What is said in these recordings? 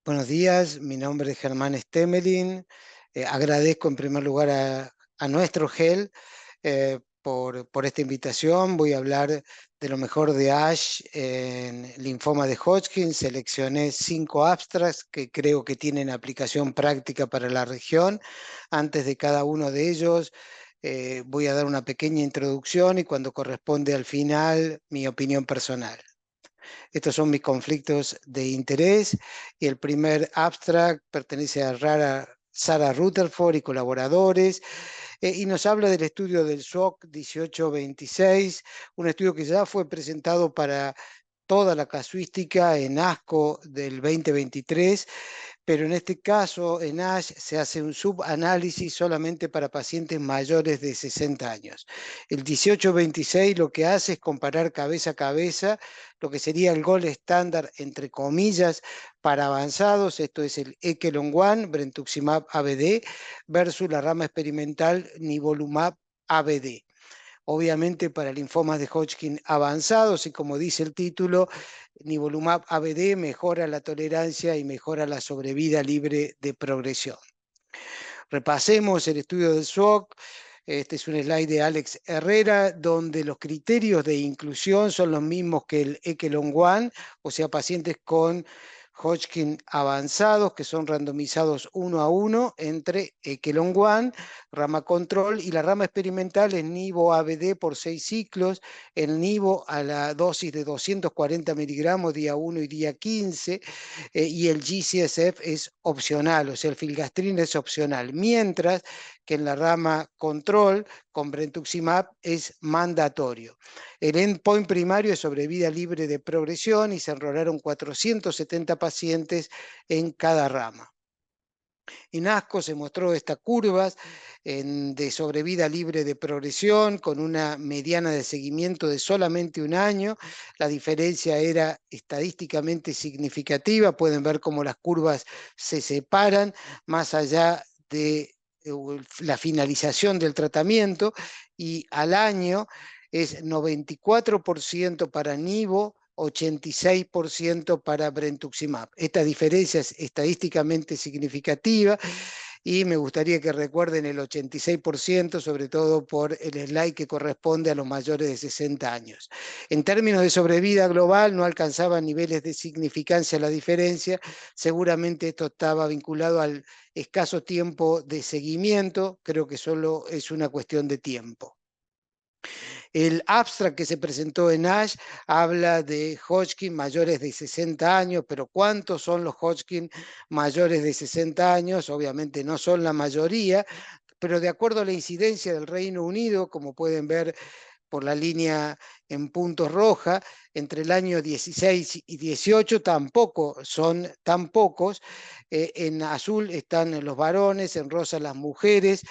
Buenos días, mi nombre es Germán Stemelin. Agradezco en primer lugar a nuestro GEL por esta invitación. Voy a hablar de lo mejor de ASH en linfoma de Hodgkin. Seleccioné 5 abstracts que creo que tienen aplicación práctica para la región. Antes de cada uno de ellos, voy a dar una pequeña introducción y cuando corresponde al final, mi opinión personal. Estos son mis conflictos de interés y el primer abstract pertenece a Sarah Rutherford y colaboradores y nos habla del estudio del SWOG 1826, un estudio que ya fue presentado para toda la casuística en ASCO del 2023, pero en este caso en ASH se hace un subanálisis solamente para pacientes mayores de 60 años. El 1826 lo que hace es comparar cabeza a cabeza lo que sería el gold estándar, entre comillas, para avanzados, esto es el Ekelon One, Brentuximab ABD, versus la rama experimental Nivolumab ABD. Obviamente para linfomas de Hodgkin avanzados y como dice el título, Nivolumab ABD mejora la tolerancia y mejora la sobrevida libre de progresión. Repasemos el estudio del SWOG. Este es un slide de Alex Herrera, donde los criterios de inclusión son los mismos que el Ekelon One, o sea, pacientes con Hodgkin avanzados, que son randomizados 1 a 1 entre Ekelon One, rama control, y la rama experimental es Nivo-ABD por 6 ciclos, el Nivo a la dosis de 240 miligramos día 1 y día 15, y el G-CSF es opcional, o sea, el filgastrina es opcional, mientras que en la rama control con brentuximab es mandatorio. El endpoint primario es sobrevida libre de progresión y se enrolaron 470 pacientes en cada rama. En ASCO se mostró estas curvas de sobrevida libre de progresión con una mediana de seguimiento de solamente 1 año. La diferencia era estadísticamente significativa. Pueden ver cómo las curvas se separan más allá de la finalización del tratamiento y al año es 94% para Nivo, 86% para Brentuximab. Esta diferencia es estadísticamente significativa y me gustaría que recuerden el 86%, sobre todo por el slide que corresponde a los mayores de 60 años. En términos de sobrevida global, no alcanzaba niveles de significancia la diferencia. Seguramente esto estaba vinculado al escaso tiempo de seguimiento. Creo que solo es una cuestión de tiempo. El abstract que se presentó en ASH habla de Hodgkin mayores de 60 años, pero ¿cuántos son los Hodgkin mayores de 60 años? Obviamente no son la mayoría, pero de acuerdo a la incidencia del Reino Unido, como pueden ver por la línea en puntos roja, entre el año 16 y 18 tampoco son tan pocos. En azul están los varones, en rosa las mujeres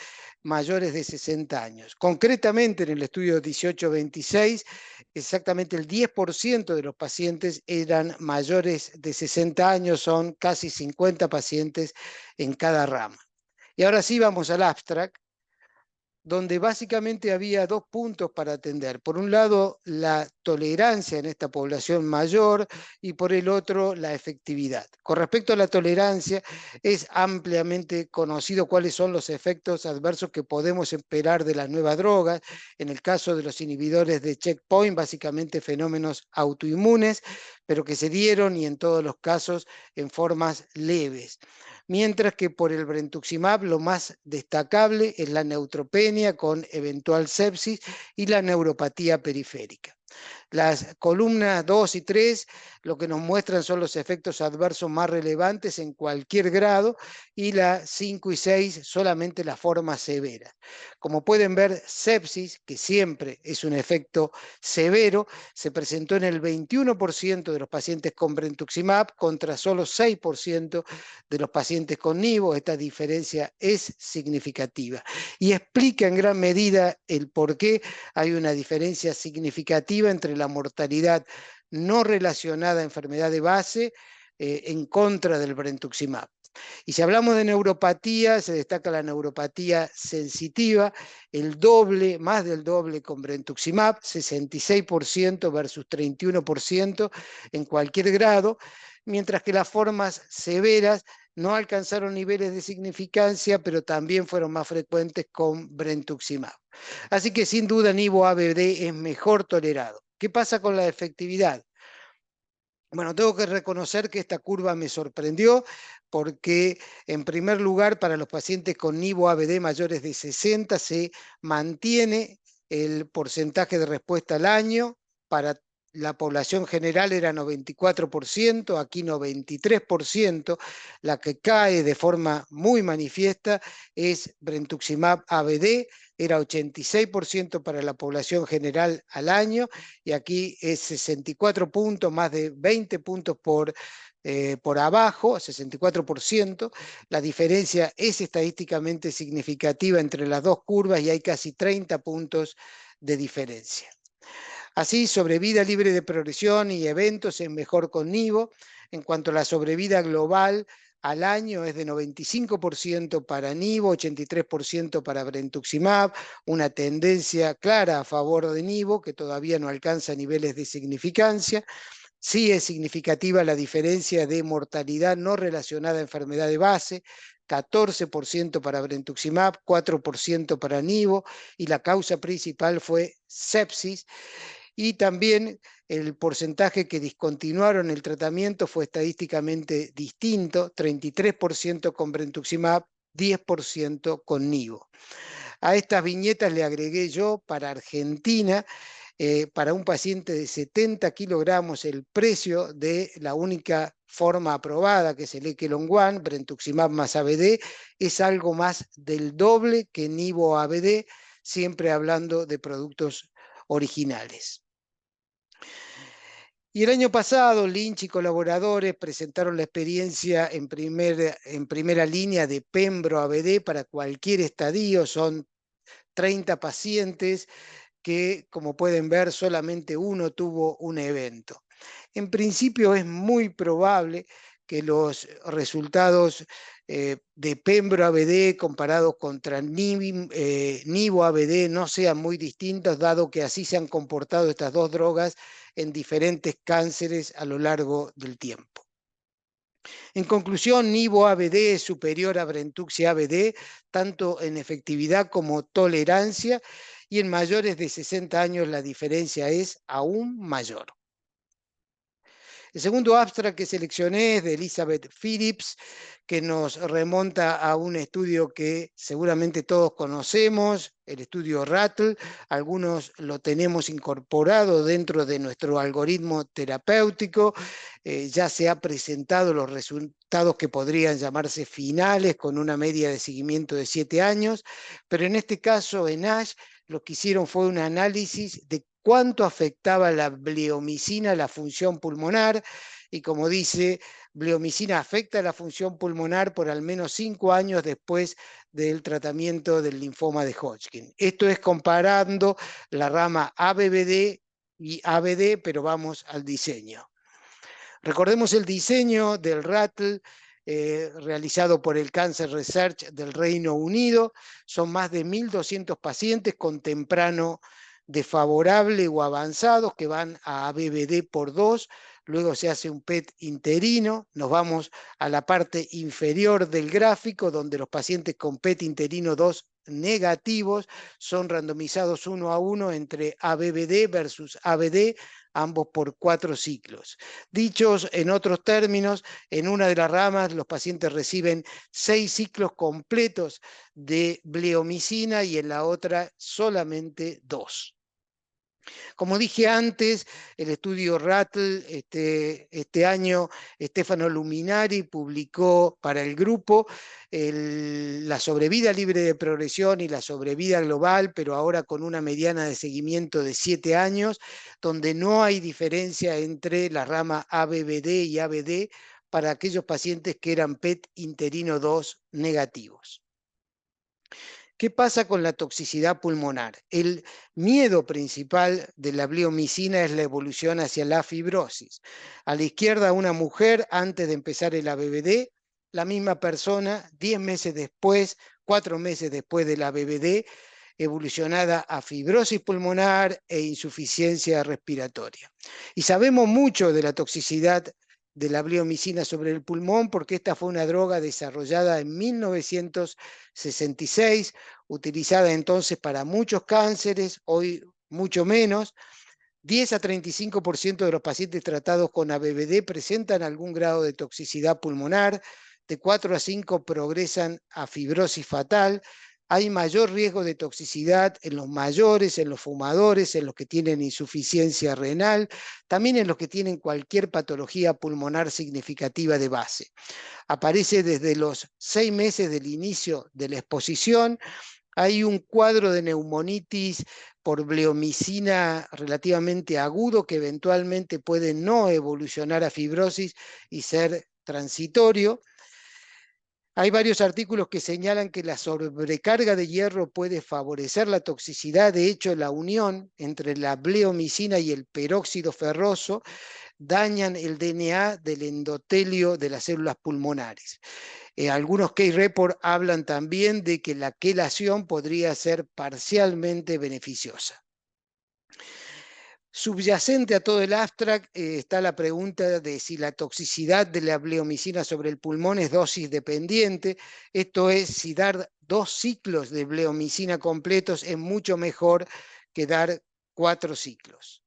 mayores de 60 años. Concretamente en el estudio 1826, exactamente el 10% de los pacientes eran mayores de 60 años, son casi 50 pacientes en cada rama. Y ahora sí vamos al abstract, donde básicamente había 2 puntos para atender. Por un lado, la tolerancia en esta población mayor y por el otro, la efectividad. Con respecto a la tolerancia, es ampliamente conocido cuáles son los efectos adversos que podemos esperar de las nuevas drogas. En el caso de los inhibidores de checkpoint, básicamente fenómenos autoinmunes, pero que se dieron y en todos los casos en formas leves. Mientras que por el brentuximab lo más destacable es la neutropenia con eventual sepsis y la neuropatía periférica. Las columnas 2 y 3 lo que nos muestran son los efectos adversos más relevantes en cualquier grado y la 5 y 6 solamente las formas severas. Como pueden ver, sepsis, que siempre es un efecto severo, se presentó en el 21% de los pacientes con brentuximab contra solo 6% de los pacientes con nivo. Esta diferencia es significativa y explica en gran medida el por qué hay una diferencia significativa entre la mortalidad no relacionada a enfermedad de base en contra del brentuximab. Y si hablamos de neuropatía, se destaca la neuropatía sensitiva, el doble, más del doble con brentuximab, 66% versus 31% en cualquier grado. mientras que las formas severas no alcanzaron niveles de significancia, pero también fueron más frecuentes con brentuximab. Así que sin duda nivo-ABD es mejor tolerado. ¿Qué pasa con la efectividad? Bueno, tengo que reconocer que esta curva me sorprendió porque, en primer lugar, para los pacientes con nivo-ABD mayores de 60 se mantiene el porcentaje de respuesta al año. Para la población general era 94%, aquí 93%. La que cae de forma muy manifiesta es brentuximab ABD, era 86% para la población general al año, y aquí es 64 puntos, más de 20 puntos por abajo, 64%. La diferencia es estadísticamente significativa entre las dos curvas y hay casi 30 puntos de diferencia. Así, sobrevida libre de progresión y eventos es mejor con nivo. En cuanto a la sobrevida global al año es de 95% para nivo, 83% para brentuximab, una tendencia clara a favor de nivo que todavía no alcanza niveles de significancia. Sí es significativa la diferencia de mortalidad no relacionada a enfermedad de base, 14% para brentuximab, 4% para nivo, y la causa principal fue sepsis. Y también el porcentaje que discontinuaron el tratamiento fue estadísticamente distinto, 33% con brentuximab, 10% con nivo. A estas viñetas le agregué yo para Argentina, para un paciente de 70 kilogramos, el precio de la única forma aprobada, que es el Echelon One, brentuximab más ABD, es algo más del doble que nivo ABD, siempre hablando de productos originales. Y el año pasado, Lynch y colaboradores presentaron la experiencia en primera línea de Pembro-ABD para cualquier estadio. Son 30 pacientes que, como pueden ver, solamente uno tuvo un evento. En principio es muy probable que los resultados de Pembro-ABD comparados contra Nivo-ABD no sean muy distintos, dado que así se han comportado estas dos drogas en diferentes cánceres a lo largo del tiempo. En conclusión, Nivo-ABD es superior a Brentuxia-ABD, tanto en efectividad como tolerancia, y en mayores de 60 años la diferencia es aún mayor. El segundo abstract que seleccioné es de Elizabeth Phillips, que nos remonta a un estudio que seguramente todos conocemos, el estudio Rattle. Algunos lo tenemos incorporado dentro de nuestro algoritmo terapéutico. Ya se ha presentado los resultados que podrían llamarse finales, con una media de seguimiento de 7 años, pero en este caso en ASH lo que hicieron fue un análisis de cuánto afectaba la bleomicina a la función pulmonar, y como dice, bleomicina afecta a la función pulmonar por al menos 5 años después del tratamiento del linfoma de Hodgkin. Esto es comparando la rama ABBD y ABD, pero vamos al diseño. Recordemos el diseño del Rattle, realizado por el Cancer Research del Reino Unido. Son más de 1.200 pacientes con temprano desfavorable o avanzados que van a ABBD por 2, luego se hace un PET interino. Nos vamos a la parte inferior del gráfico, donde los pacientes con PET interino 2 negativos son randomizados 1 a 1 entre ABBD versus ABD, ambos por 4 ciclos. Dichos en otros términos, en una de las ramas los pacientes reciben 6 ciclos completos de bleomicina y en la otra solamente 2. Como dije antes, el estudio Rattle, este año Stefano Luminari publicó para el grupo la sobrevida libre de progresión y la sobrevida global, pero ahora con una mediana de seguimiento de 7 años, donde no hay diferencia entre la rama ABBD y ABD para aquellos pacientes que eran PET interino 2 negativos. ¿Qué pasa con la toxicidad pulmonar? El miedo principal de la bleomicina es la evolución hacia la fibrosis. A la izquierda, una mujer antes de empezar el ABBD, la misma persona 10 meses después, 4 meses después del ABBD, evolucionada a fibrosis pulmonar e insuficiencia respiratoria. Y sabemos mucho de la toxicidad de la bleomicina sobre el pulmón, porque esta fue una droga desarrollada en 1966, utilizada entonces para muchos cánceres, hoy mucho menos. 10 a 35% de los pacientes tratados con ABVD presentan algún grado de toxicidad pulmonar, de 4 a 5 progresan a fibrosis fatal. Hay mayor riesgo de toxicidad en los mayores, en los fumadores, en los que tienen insuficiencia renal, también en los que tienen cualquier patología pulmonar significativa de base. Aparece desde los 6 meses del inicio de la exposición. Hay un cuadro de neumonitis por bleomicina relativamente agudo que eventualmente puede no evolucionar a fibrosis y ser transitorio. Hay varios artículos que señalan que la sobrecarga de hierro puede favorecer la toxicidad. De hecho, la unión entre la bleomicina y el peróxido ferroso dañan el DNA del endotelio de las células pulmonares. Algunos case reports hablan también de que la quelación podría ser parcialmente beneficiosa. Subyacente a todo el abstract está la pregunta de si la toxicidad de la bleomicina sobre el pulmón es dosis dependiente, esto es, si dar 2 ciclos de bleomicina completos es mucho mejor que dar 4 ciclos.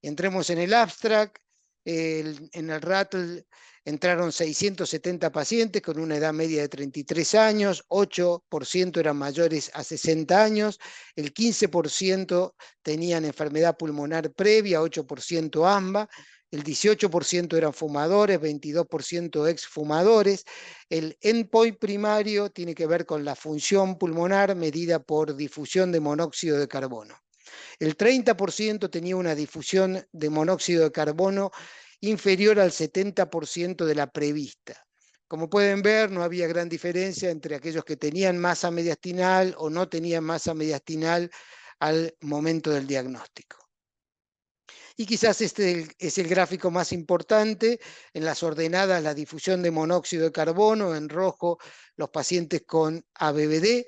Entremos en el abstract. En el RATL entraron 670 pacientes con una edad media de 33 años, 8% eran mayores a 60 años, el 15% tenían enfermedad pulmonar previa, 8% asma, el 18% eran fumadores, 22% exfumadores. El endpoint primario tiene que ver con la función pulmonar medida por difusión de monóxido de carbono. El 30% tenía una difusión de monóxido de carbono inferior al 70% de la prevista. Como pueden ver, no había gran diferencia entre aquellos que tenían masa mediastinal o no tenían masa mediastinal al momento del diagnóstico. Y quizás este es el gráfico más importante. En las ordenadas, la difusión de monóxido de carbono, en rojo los pacientes con ABVD.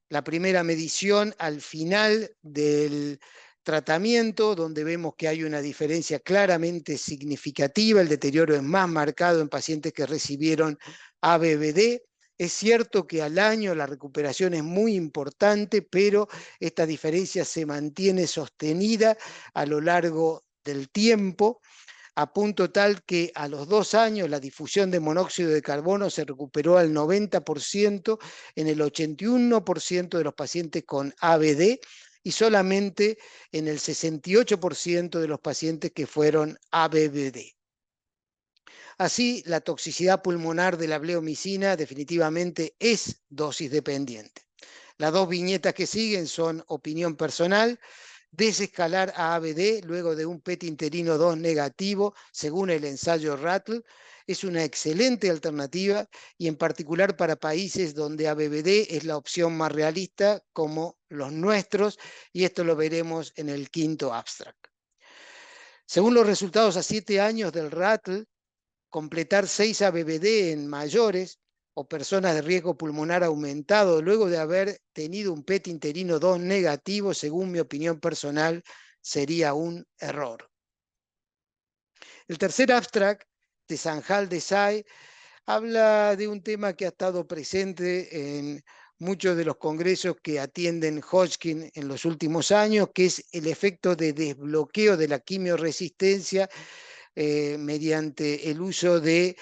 La primera medición al final del tratamiento, donde vemos que hay una diferencia claramente significativa, el deterioro es más marcado en pacientes que recibieron ABVD. Es cierto que al año la recuperación es muy importante, pero esta diferencia se mantiene sostenida a lo largo del tiempo, a punto tal que a los 2 años la difusión de monóxido de carbono se recuperó al 90% en el 81% de los pacientes con ABD y solamente en el 68% de los pacientes que fueron ABVD. Así, la toxicidad pulmonar de la bleomicina definitivamente es dosis dependiente. Las 2 viñetas que siguen son opinión personal. Desescalar a ABD luego de un PET interino 2 negativo, según el ensayo RATL, es una excelente alternativa y en particular para países donde ABVD es la opción más realista, como los nuestros, y esto lo veremos en el quinto abstract. Según los resultados a 7 años del RATL, completar 6 ABVD en mayores o personas de riesgo pulmonar aumentado luego de haber tenido un PET interino 2 negativo, según mi opinión personal, sería un error. El tercer abstract de Sanjal Desai habla de un tema que ha estado presente en muchos de los congresos que atienden Hodgkin en los últimos años, que es el efecto de desbloqueo de la quimioresistencia mediante el uso de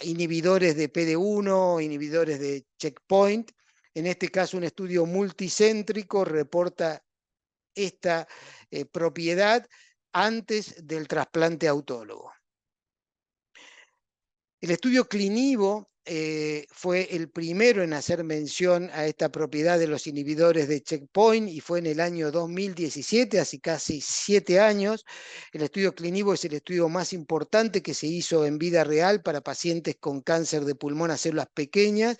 inhibidores de PD1, inhibidores de checkpoint. En este caso, un estudio multicéntrico reporta esta propiedad antes del trasplante autólogo. El estudio Clinivo fue el primero en hacer mención a esta propiedad de los inhibidores de checkpoint y fue en el año 2017, hace casi 7 años. El estudio Clinivo es el estudio más importante que se hizo en vida real para pacientes con cáncer de pulmón a células pequeñas.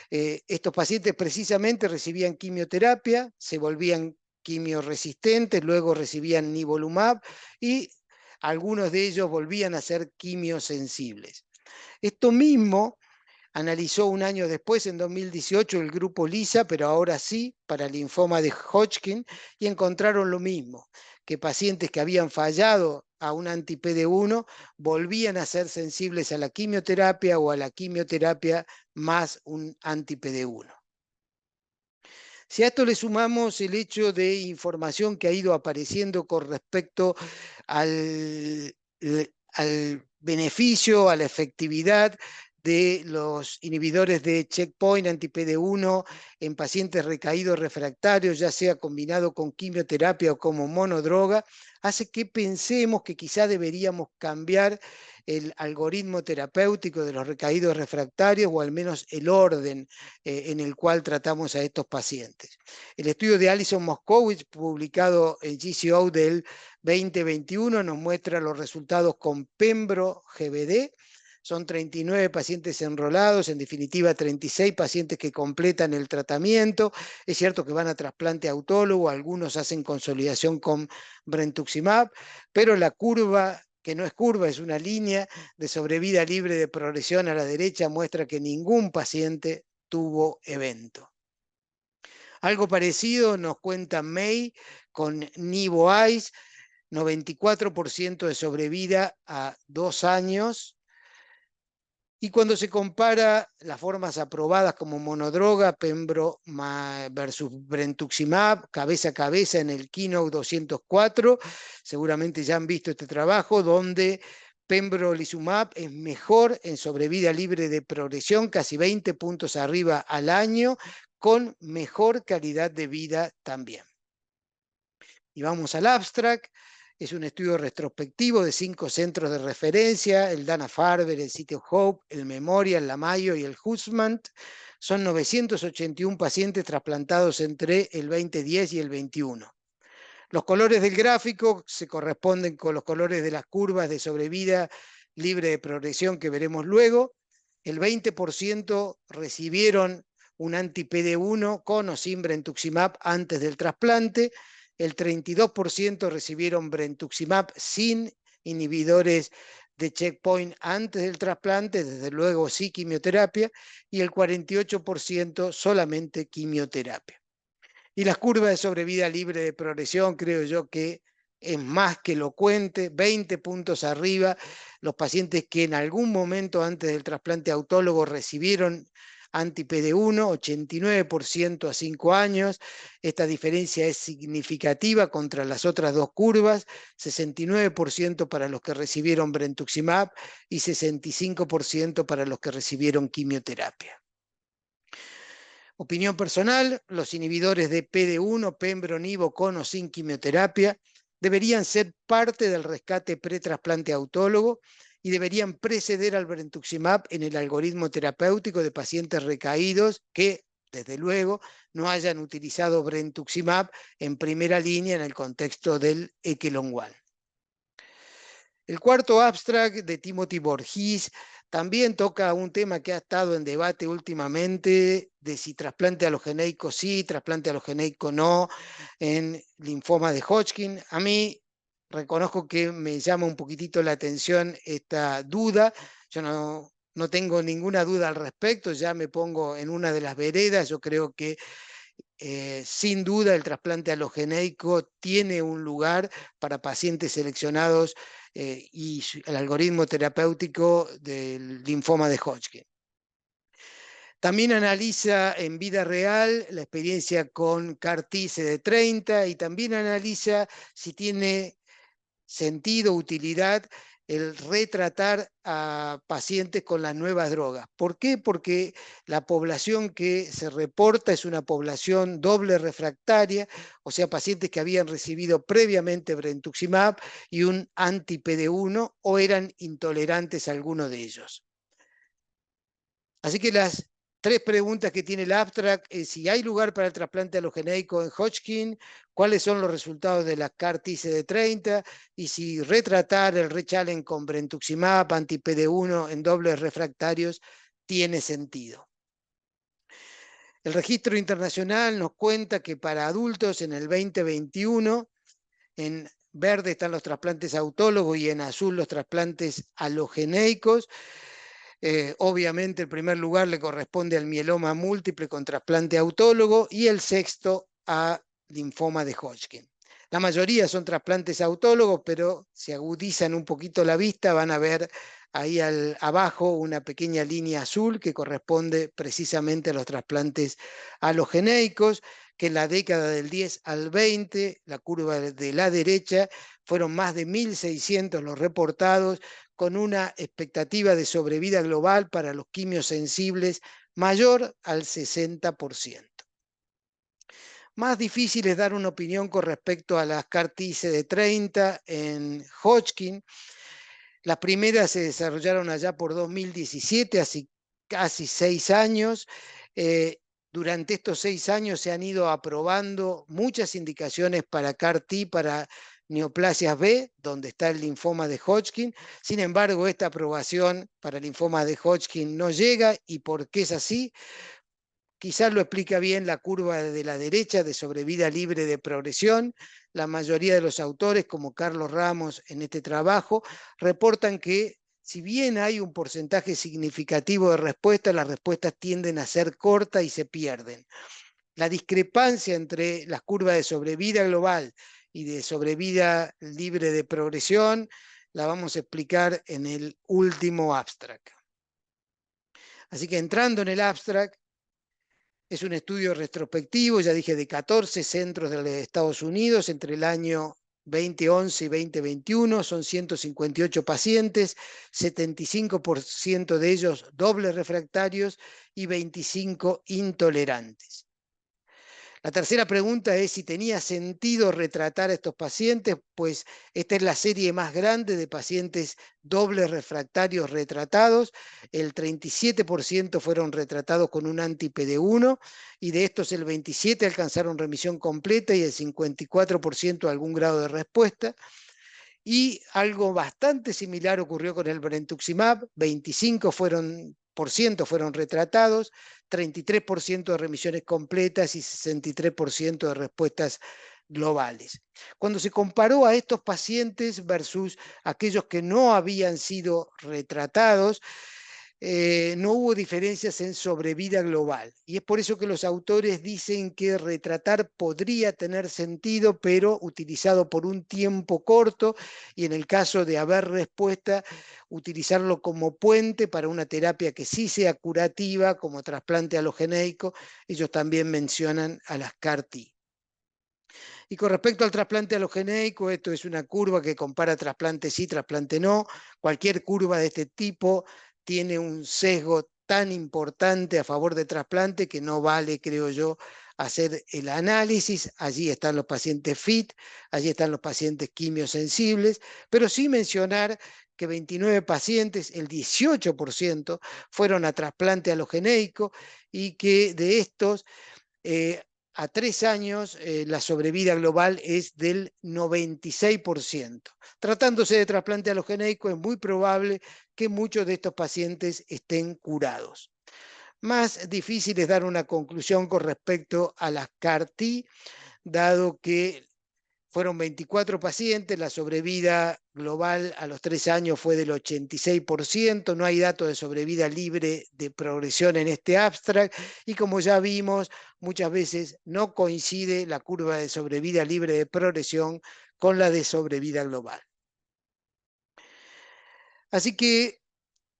Estos pacientes precisamente recibían quimioterapia, se volvían quimioresistentes, luego recibían nivolumab y algunos de ellos volvían a ser quimiosensibles. Esto mismo analizó un año después, en 2018, el grupo LISA, pero ahora sí, para linfoma de Hodgkin, y encontraron lo mismo, que pacientes que habían fallado a un anti-PD1 volvían a ser sensibles a la quimioterapia o a la quimioterapia más un anti-PD1. Si a esto le sumamos el hecho de información que ha ido apareciendo con respecto al, al beneficio, a la efectividad de los inhibidores de checkpoint anti-PD1 en pacientes recaídos refractarios, ya sea combinado con quimioterapia o como monodroga, hace que pensemos que quizá deberíamos cambiar el algoritmo terapéutico de los recaídos refractarios o al menos el orden en el cual tratamos a estos pacientes. El estudio de Alison Moskowitz, publicado en JCO del 2021, nos muestra los resultados con Pembro-GBD. Son 39 pacientes enrolados, en definitiva 36 pacientes que completan el tratamiento. Es cierto que van a trasplante autólogo, algunos hacen consolidación con brentuximab, pero la curva, que no es curva, es una línea de sobrevida libre de progresión a la derecha, muestra que ningún paciente tuvo evento. Algo parecido nos cuenta May con Nivo-ICE, 94% de sobrevida a 2 años. Y cuando se compara las formas aprobadas como monodroga, Pembro versus brentuximab, cabeza a cabeza en el Keynote 204, seguramente ya han visto este trabajo, donde pembrolizumab es mejor en sobrevida libre de progresión, casi 20 puntos arriba al año, con mejor calidad de vida también. Y vamos al abstract. Es un estudio retrospectivo de 5 centros de referencia, el Dana-Farber, el City of Hope, el Memorial, la Mayo y el Huntsman. Son 981 pacientes trasplantados entre el 2010 y el 21. Los colores del gráfico se corresponden con los colores de las curvas de sobrevida libre de progresión que veremos luego. El 20% recibieron un anti-PD1 con o sin brentuximab antes del trasplante. El 32% recibieron brentuximab sin inhibidores de checkpoint antes del trasplante, desde luego sí quimioterapia, y el 48% solamente quimioterapia. Y las curvas de sobrevida libre de progresión, creo yo que es más que elocuente, 20 puntos arriba, los pacientes que en algún momento antes del trasplante autólogo recibieron anti-PD1, 89% a 5 años. Esta diferencia es significativa contra las otras dos curvas, 69% para los que recibieron brentuximab y 65% para los que recibieron quimioterapia. Opinión personal, los inhibidores de PD1, Pembro, Nivo, con o sin quimioterapia, deberían ser parte del rescate pretrasplante autólogo y deberían preceder al brentuximab en el algoritmo terapéutico de pacientes recaídos que, desde luego, no hayan utilizado brentuximab en primera línea en el contexto del ECHELON-1. El cuarto abstract de Timothy Borges también toca un tema que ha estado en debate últimamente, de si trasplante allogeneico sí, trasplante allogeneico no, en linfoma de Hodgkin. A mí reconozco que me llama un poquitito la atención esta duda. Yo no tengo ninguna duda al respecto, ya me pongo en una de las veredas. Yo creo que sin duda el trasplante allogeneico tiene un lugar para pacientes seleccionados y el algoritmo terapéutico del linfoma de Hodgkin. También analiza en vida real la experiencia con CAR-T CD30 y también analiza si tiene sentido, utilidad, el retratar a pacientes con las nuevas drogas. ¿Por qué? Porque la población que se reporta es una población doble refractaria, o sea, pacientes que habían recibido previamente brentuximab y un anti-PD1 o eran intolerantes a alguno de ellos. Así que las 3 preguntas que tiene el abstract es si hay lugar para el trasplante allogeneico en Hodgkin, cuáles son los resultados de la CAR-T CD30 y si retratar el rechallenge con brentuximab, anti-PD1 en dobles refractarios tiene sentido. El registro internacional nos cuenta que para adultos en el 2021, en verde están los trasplantes autólogos y en azul los trasplantes allogeneicos. Obviamente el primer lugar le corresponde al mieloma múltiple con trasplante autólogo y el sexto a linfoma de Hodgkin. La mayoría son trasplantes autólogos, pero si agudizan un poquito la vista van a ver ahí abajo una pequeña línea azul que corresponde precisamente a los trasplantes alogeneicos, que en la década del 10 al 20, la curva de la derecha, fueron más de 1.600 los reportados, con una expectativa de sobrevida global para los quimiosensibles mayor al 60%. Más difícil es dar una opinión con respecto a las CAR-T CD30 en Hodgkin. Las primeras se desarrollaron allá por 2017, así casi 6 años. Durante estos 6 años se han ido aprobando muchas indicaciones para CAR-T, para neoplasias B, donde está el linfoma de Hodgkin. Sin embargo, esta aprobación para el linfoma de Hodgkin no llega. ¿Y por qué es así? Quizás lo explica bien la curva de la derecha de sobrevida libre de progresión. La mayoría de los autores, como Carlos Ramos en este trabajo, reportan que si bien hay un porcentaje significativo de respuestas, las respuestas tienden a ser cortas y se pierden. La discrepancia entre las curvas de sobrevida global y de sobrevida libre de progresión la vamos a explicar en el último abstract. Así que entrando en el abstract, es un estudio retrospectivo, ya dije, de 14 centros de Estados Unidos entre el año 2011 y 2021. Son 158 pacientes, 75% de ellos dobles refractarios y 25 intolerantes. La tercera pregunta es si tenía sentido retratar a estos pacientes, pues esta es la serie más grande de pacientes dobles refractarios retratados. El 37% fueron retratados con un anti-PD1 y de estos el 27% alcanzaron remisión completa y el 54% algún grado de respuesta. Y algo bastante similar ocurrió con el brentuximab, 25% fueron retratados, 33% de remisiones completas y 63% de respuestas globales. Cuando se comparó a estos pacientes versus aquellos que no habían sido retratados, no hubo diferencias en sobrevida global. Y es por eso que los autores dicen que retratar podría tener sentido, pero utilizado por un tiempo corto, y en el caso de haber respuesta, utilizarlo como puente para una terapia que sí sea curativa, como trasplante alogeneico. Ellos también mencionan a las CAR-T. Y con respecto al trasplante alogeneico, esto es una curva que compara trasplante sí, trasplante no. Cualquier curva de este tipo tiene un sesgo tan importante a favor de trasplante que no vale, creo yo, hacer el análisis. Allí están los pacientes FIT, allí están los pacientes quimiosensibles, pero sí mencionar que 29 pacientes, el 18%, fueron a trasplante alogeneico y que de estos a 3 años la sobrevida global es del 96%. Tratándose de trasplante alogeneico, es muy probable que muchos de estos pacientes estén curados. Más difícil es dar una conclusión con respecto a las CAR-T, dado que fueron 24 pacientes, la sobrevida global a los 3 años fue del 86%, no hay datos de sobrevida libre de progresión en este abstract, y como ya vimos, muchas veces no coincide la curva de sobrevida libre de progresión con la de sobrevida global. Así que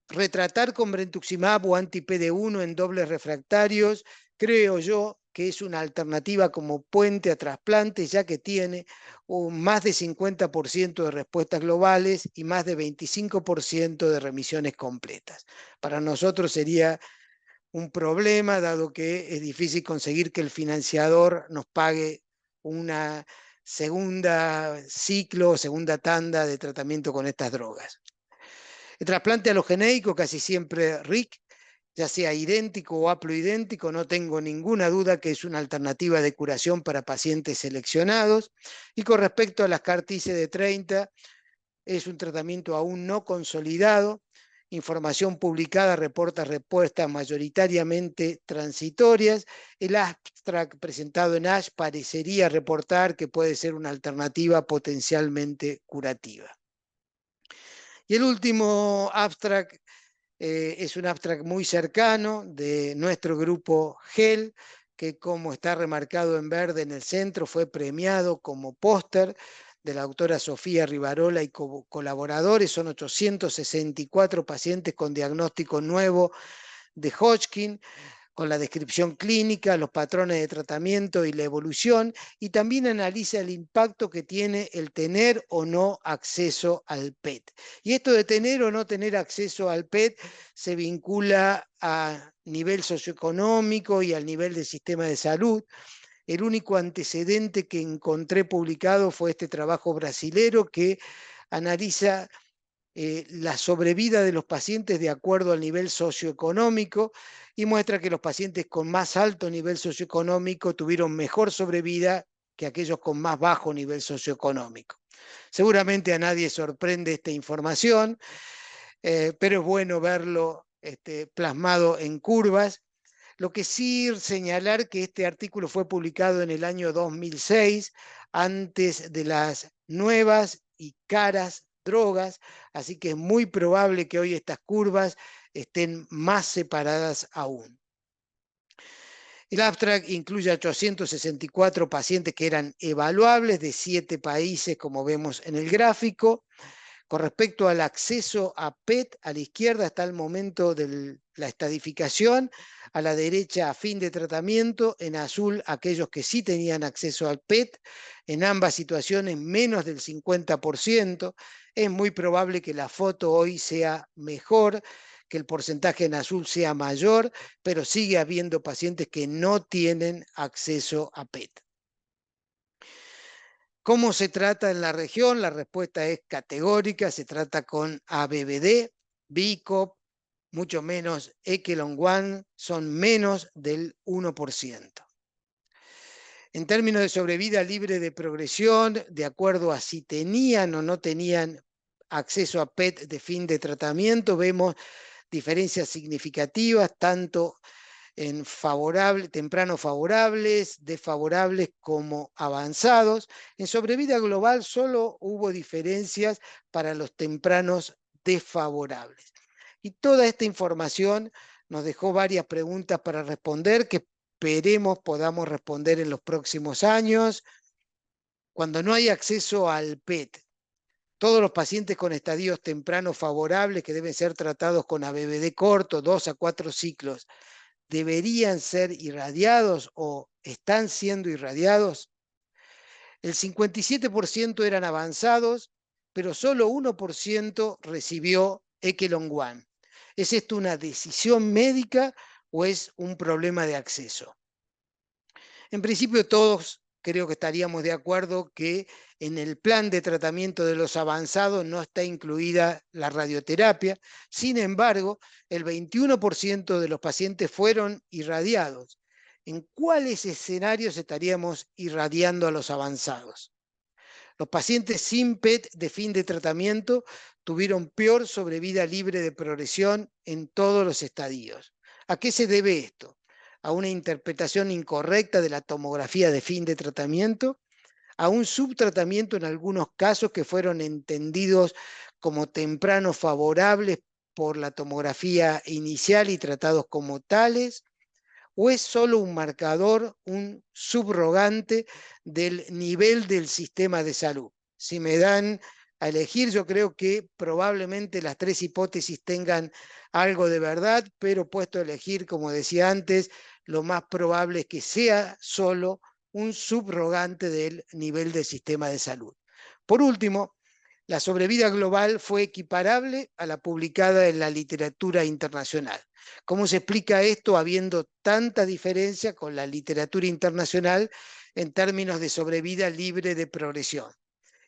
retratar con brentuximab o anti-PD1 en dobles refractarios, creo yo que es una alternativa como puente a trasplantes, ya que tiene un más de 50% de respuestas globales y más de 25% de remisiones completas. Para nosotros sería un problema, dado que es difícil conseguir que el financiador nos pague una segunda ciclo, segunda tanda de tratamiento con estas drogas. El trasplante alogeneico casi siempre RIC, ya sea idéntico o haploidéntico, no tengo ninguna duda que es una alternativa de curación para pacientes seleccionados. Y con respecto a las CAR-T CD30, es un tratamiento aún no consolidado. Información publicada reporta respuestas mayoritariamente transitorias. El abstract presentado en ASH parecería reportar que puede ser una alternativa potencialmente curativa. Y el último abstract es un abstract muy cercano de nuestro grupo GEL, que, como está remarcado en verde en el centro, fue premiado como póster de la doctora Sofía Rivarola y colaboradores. Son 864 pacientes con diagnóstico nuevo de Hodgkin, con la descripción clínica, los patrones de tratamiento y la evolución, y también analiza el impacto que tiene el tener o no acceso al PET. Y esto de tener o no tener acceso al PET se vincula a nivel socioeconómico y al nivel del sistema de salud. El único antecedente que encontré publicado fue este trabajo brasilero que analiza la sobrevida de los pacientes de acuerdo al nivel socioeconómico y muestra que los pacientes con más alto nivel socioeconómico tuvieron mejor sobrevida que aquellos con más bajo nivel socioeconómico. Seguramente a nadie sorprende esta información, pero es bueno verlo plasmado en curvas. Lo que sí señalar que este artículo fue publicado en el año 2006, antes de las nuevas y caras drogas, así que es muy probable que hoy estas curvas estén más separadas aún. El abstract incluye 864 pacientes que eran evaluables de 7 países, como vemos en el gráfico. Con respecto al acceso a PET, a la izquierda está el momento de la estadificación, a la derecha a fin de tratamiento, en azul aquellos que sí tenían acceso al PET, en ambas situaciones menos del 50%. Es muy probable que la foto hoy sea mejor, que el porcentaje en azul sea mayor, pero sigue habiendo pacientes que no tienen acceso a PET. ¿Cómo se trata en la región? La respuesta es categórica, se trata con ABVD, BICOP, mucho menos Echelon One, son menos del 1%. En términos de sobrevida libre de progresión, de acuerdo a si tenían o no tenían acceso a PET de fin de tratamiento, vemos diferencias significativas, tanto en temprano favorables, desfavorables como avanzados. En sobrevida global solo hubo diferencias para los tempranos desfavorables. Y toda esta información nos dejó varias preguntas para responder que esperemos podamos responder en los próximos años. Cuando no hay acceso al PET, todos los pacientes con estadios tempranos favorables que deben ser tratados con ABVD corto, 2 a 4 ciclos, deberían ser irradiados o están siendo irradiados. El 57% eran avanzados, pero solo 1% recibió Echelon One. ¿Es esto una decisión médica o es un problema de acceso? En principio todos creo que estaríamos de acuerdo que en el plan de tratamiento de los avanzados no está incluida la radioterapia. Sin embargo, el 21% de los pacientes fueron irradiados. ¿En cuáles escenarios estaríamos irradiando a los avanzados? Los pacientes sin PET de fin de tratamiento tuvieron peor sobrevida libre de progresión en todos los estadios. ¿A qué se debe esto? ¿A una interpretación incorrecta de la tomografía de fin de tratamiento? ¿A un subtratamiento en algunos casos que fueron entendidos como temprano favorables por la tomografía inicial y tratados como tales? ¿O es solo un marcador, un subrogante del nivel del sistema de salud? Si me dan a elegir, yo creo que probablemente las tres hipótesis tengan algo de verdad, pero puesto a elegir, como decía antes, lo más probable es que sea solo un subrogante del nivel del sistema de salud. Por último, la sobrevida global fue equiparable a la publicada en la literatura internacional. ¿Cómo se explica esto habiendo tanta diferencia con la literatura internacional en términos de sobrevida libre de progresión?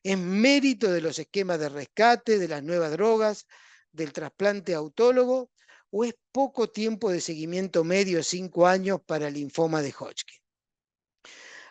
¿Es mérito de los esquemas de rescate, de las nuevas drogas, del trasplante autólogo, o es poco tiempo de seguimiento medio, 5 años, para el linfoma de Hodgkin?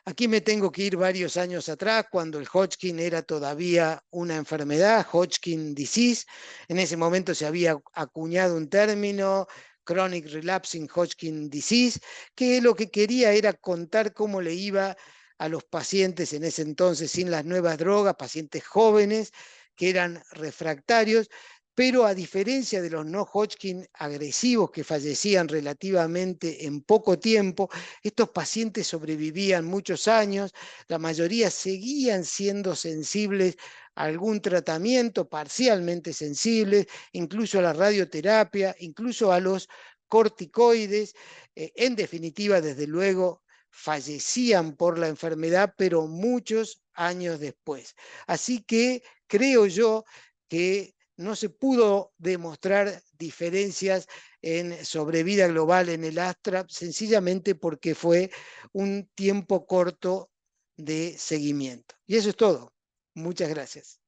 Aquí me tengo que ir varios años atrás, cuando el Hodgkin era todavía una enfermedad, Hodgkin disease. En ese momento se había acuñado un término, Chronic Relapsing Hodgkin Disease, que lo que quería era contar cómo le iba a los pacientes en ese entonces sin las nuevas drogas, pacientes jóvenes que eran refractarios, pero a diferencia de los no Hodgkin agresivos que fallecían relativamente en poco tiempo, estos pacientes sobrevivían muchos años, la mayoría seguían siendo sensibles a algún tratamiento, parcialmente sensibles, incluso a la radioterapia, incluso a los corticoides, en definitiva, desde luego, fallecían por la enfermedad, pero muchos años después. Así que creo yo que no se pudo demostrar diferencias en sobrevida global en el Astra, sencillamente porque fue un tiempo corto de seguimiento. Y eso es todo. Muchas gracias.